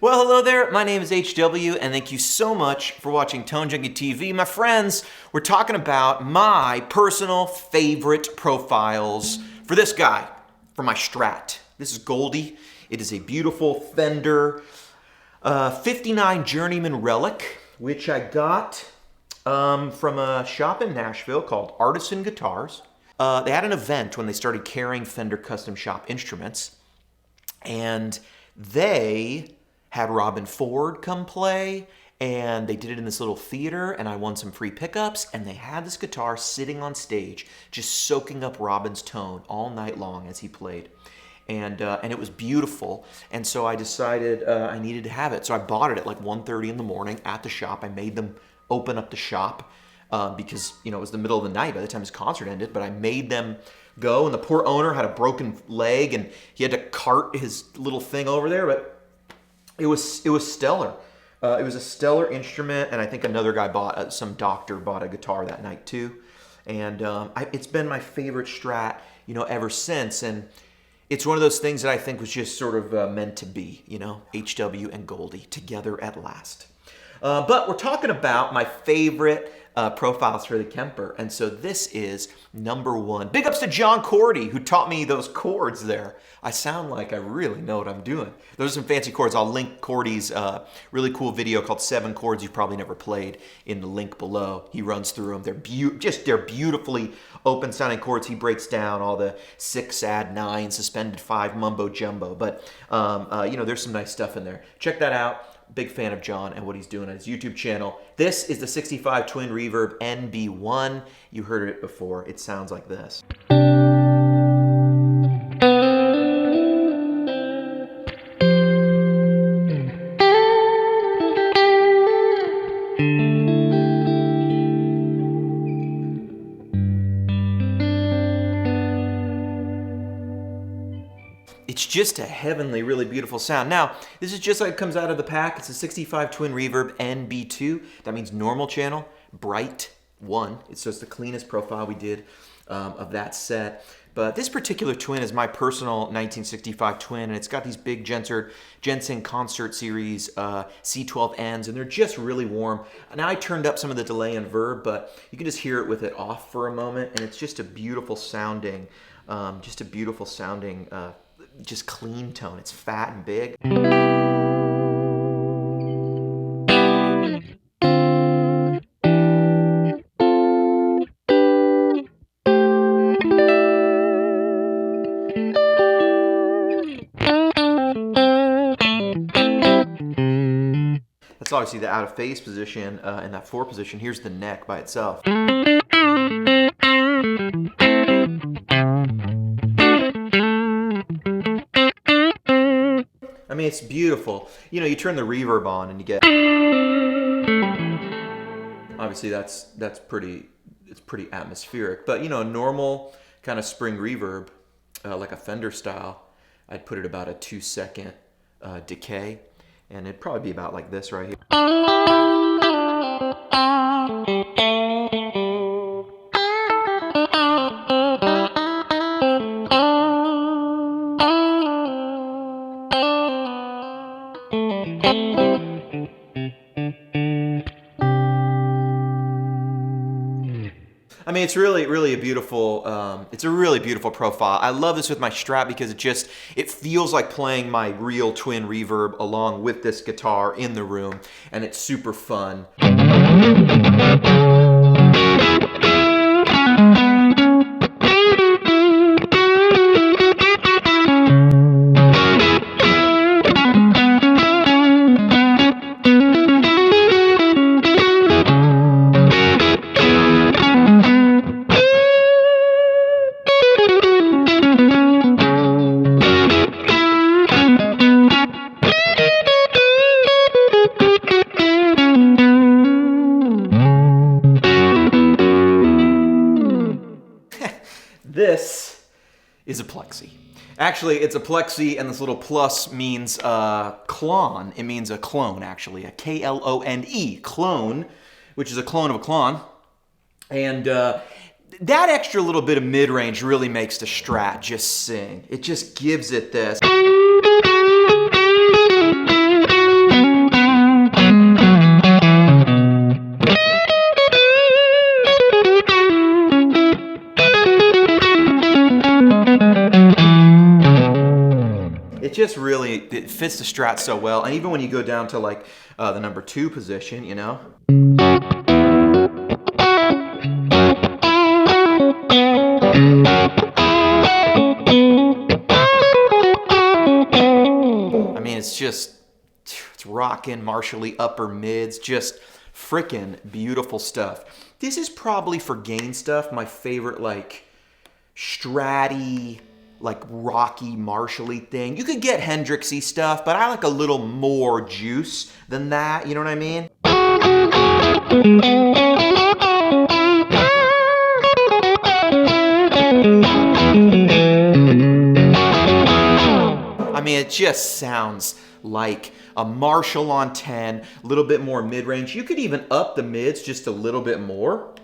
Well, hello there. My name is HW, and thank you so much for watching Tone Junkie TV. My friends, we're talking about my personal favorite profiles for this guy, for my Strat. This is Goldie. It is a beautiful Fender 59 Journeyman Relic, which I got from a shop in Nashville called Artisan Guitars. They had an event when they started carrying Fender Custom Shop instruments, and they had Robin Ford come play, and they did it in this little theater, and I won some free pickups, and they had this guitar sitting on stage, just soaking up Robin's tone all night long as he played. And it was beautiful, and so I decided I needed to have it. So I bought it at like 1:30 in the morning at the shop. I made them open up the shop because, you know, it was the middle of the night by the time his concert ended, but I made them go, and the poor owner had a broken leg, and he had to cart his little thing over there, but it was stellar. It was a stellar instrument, and I think another guy some doctor bought a guitar that night too. And it's been my favorite Strat, you know, ever since. And it's one of those things that I think was just sort of meant to be, you know, HW and Goldie together at last. But we're talking about my favorite profiles for the Kemper, and so this is number one. Big ups to John Cordy, who taught me those chords there. I sound like I really know what I'm doing. Those are some fancy chords. I'll link Cordy's really cool video called 7 Chords You've Probably Never Played in the link below. He runs through them. They're beautifully open sounding chords. He breaks down all the 6 add 9 suspended 5 mumbo jumbo, but you know, there's some nice stuff in there. Check that out. Big fan of John and what he's doing on his YouTube channel. This is the 65 Twin Reverb NB1. You heard it before. It sounds like this. It's just a heavenly, really beautiful sound. Now, this is just like it comes out of the pack. It's a 65 Twin Reverb NB2. That means normal channel, bright 1. It's just the cleanest profile we did of that set. But this particular twin is my personal 1965 twin, and it's got these big Jensen Concert Series C12Ns, and they're just really warm. Now I turned up some of the delay and verb, but you can just hear it with it off for a moment, and it's just a beautiful sounding, just clean tone. It's fat and big. That's obviously the out of phase position, and that 4 position. Here's the neck by itself. I mean, it's beautiful. You know, you turn the reverb on and you get, obviously it's pretty atmospheric, but you know, normal kind of spring reverb, like a Fender style, I'd put it about a 2-second decay, and it'd probably be about like this right here. I mean, it's really a beautiful, it's a really beautiful profile. I love this with my Strat because it feels like playing my real Twin Reverb along with this guitar in the room, and it's super fun. This is a Plexi. Actually, it's a Plexi, and this little plus means clone. It means a clone, actually, a K-L-O-N-E, clone, which is a clone of a clone. And that extra little bit of mid-range really makes the Strat just sing. It just gives it this. It just really, it fits the Strat so well. And even when you go down to like the number 2 position, you know? I mean, it's rockin', martially upper mids, just frickin' beautiful stuff. This is probably for gain stuff my favorite, like, Stratty, like rocky, martially thing. You could get Hendrixy stuff, but I like a little more juice than that, you know what I mean? I mean, it just sounds like a Marshall on 10, a little bit more mid-range. You could even up the mids just a little bit more.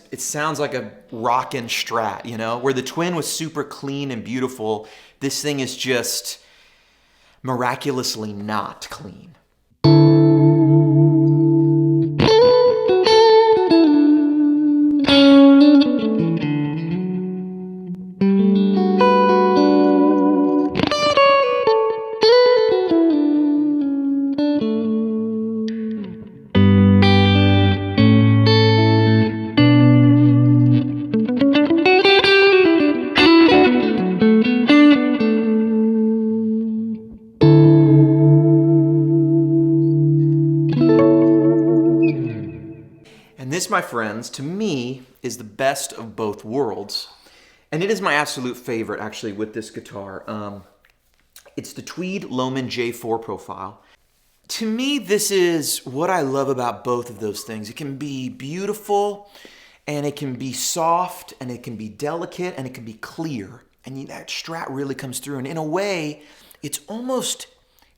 It sounds like a rockin' Strat, you know? Where the Twin was super clean and beautiful, this thing is just miraculously not clean. This, my friends, to me, is the best of both worlds. And it is my absolute favorite, actually, with this guitar. It's the Tweed Lomond J4 profile. To me, this is what I love about both of those things. It can be beautiful, and it can be soft, and it can be delicate, and it can be clear. And that Strat really comes through. And in a way, it's almost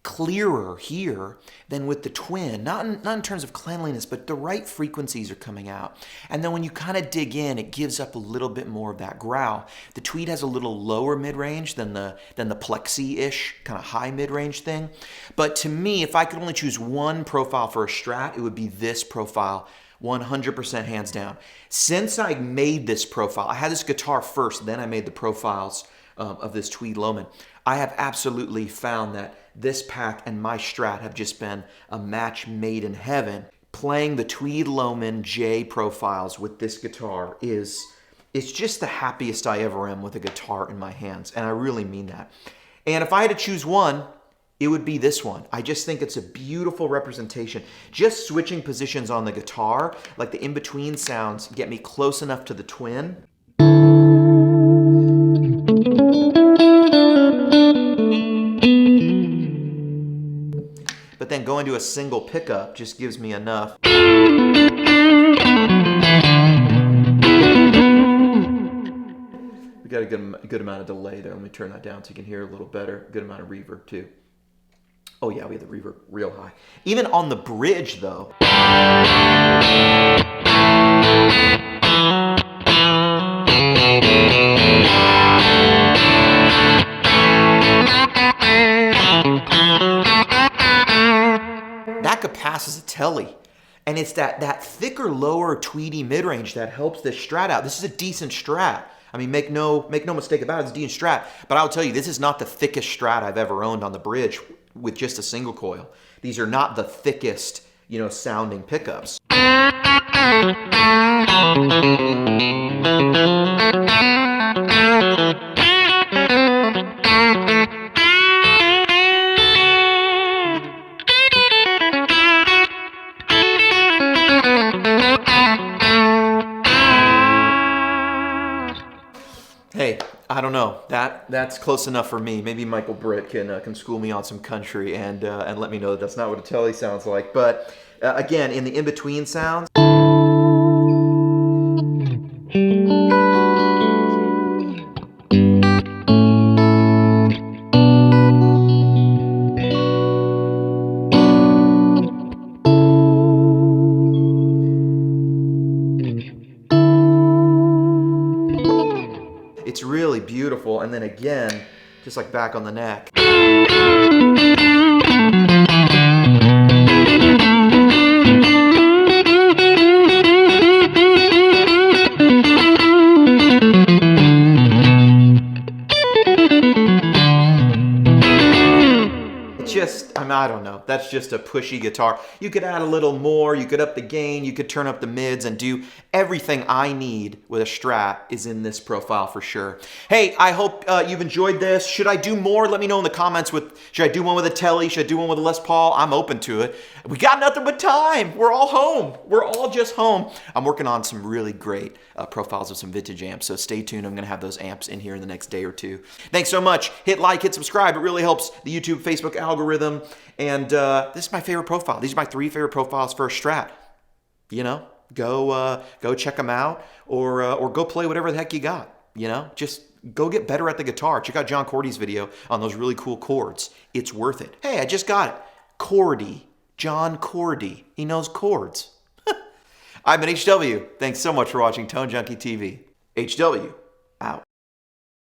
clearer here than with the Twin, not in terms of cleanliness, but the right frequencies are coming out. And then when you kind of dig in, it gives up a little bit more of that growl. The Tweed has a little lower mid-range than the Plexi-ish kind of high mid-range thing. But to me, if I could only choose one profile for a Strat, it would be this profile, 100% hands down. Since I made this profile, I had this guitar first, then I made the profiles of this Tweed Lomond. I have absolutely found that this pack and my Strat have just been a match made in heaven. Playing the Tweed Lomond J profiles with this guitar it's just the happiest I ever am with a guitar in my hands, and I really mean that. And if I had to choose one, it would be this one. I just think it's a beautiful representation. Just switching positions on the guitar, like the in-between sounds, get me close enough to the Twin. But then going to a single pickup just gives me enough. We got a good amount of delay there. Let me turn that down so you can hear a little better. Good amount of reverb too. Oh yeah, we have the reverb real high. Even on the bridge though. That could pass as a telly. And it's that thicker, lower, tweedy mid-range that helps this Strat out. This is a decent Strat. I mean, make no mistake about it, it's a decent Strat. But I'll tell you, this is not the thickest Strat I've ever owned on the bridge with just a single coil. These are not the thickest, sounding pickups. Hey, I don't know. That's close enough for me. Maybe Michael Britt can school me on some country and let me know that that's not what a telly sounds like. But again, in the in-between sounds. and then again, just like back on the neck. I don't know. That's just a pushy guitar. You could add a little more. You could up the gain. You could turn up the mids and do everything I need with a Strat is in this profile for sure. Hey, I hope you've enjoyed this. Should I do more? Let me know in the comments. Should I do one with a Telly? Should I do one with a Les Paul? I'm open to it. We got nothing but time. We're all home. We're all just home. I'm working on some really great profiles of some vintage amps, so stay tuned. I'm going to have those amps in here in the next day or two. Thanks so much. Hit like, hit subscribe. It really helps the YouTube, Facebook algorithm. And this is my favorite profile. These are my 3 favorite profiles for a Strat. You know, go check them out, or go play whatever the heck you got. You know, just go get better at the guitar. Check out John Cordy's video on those really cool chords. It's worth it. Hey, I just got it. Cordy. John Cordy. He knows chords. I'm an HW. Thanks so much for watching Tone Junkie TV. HW, out.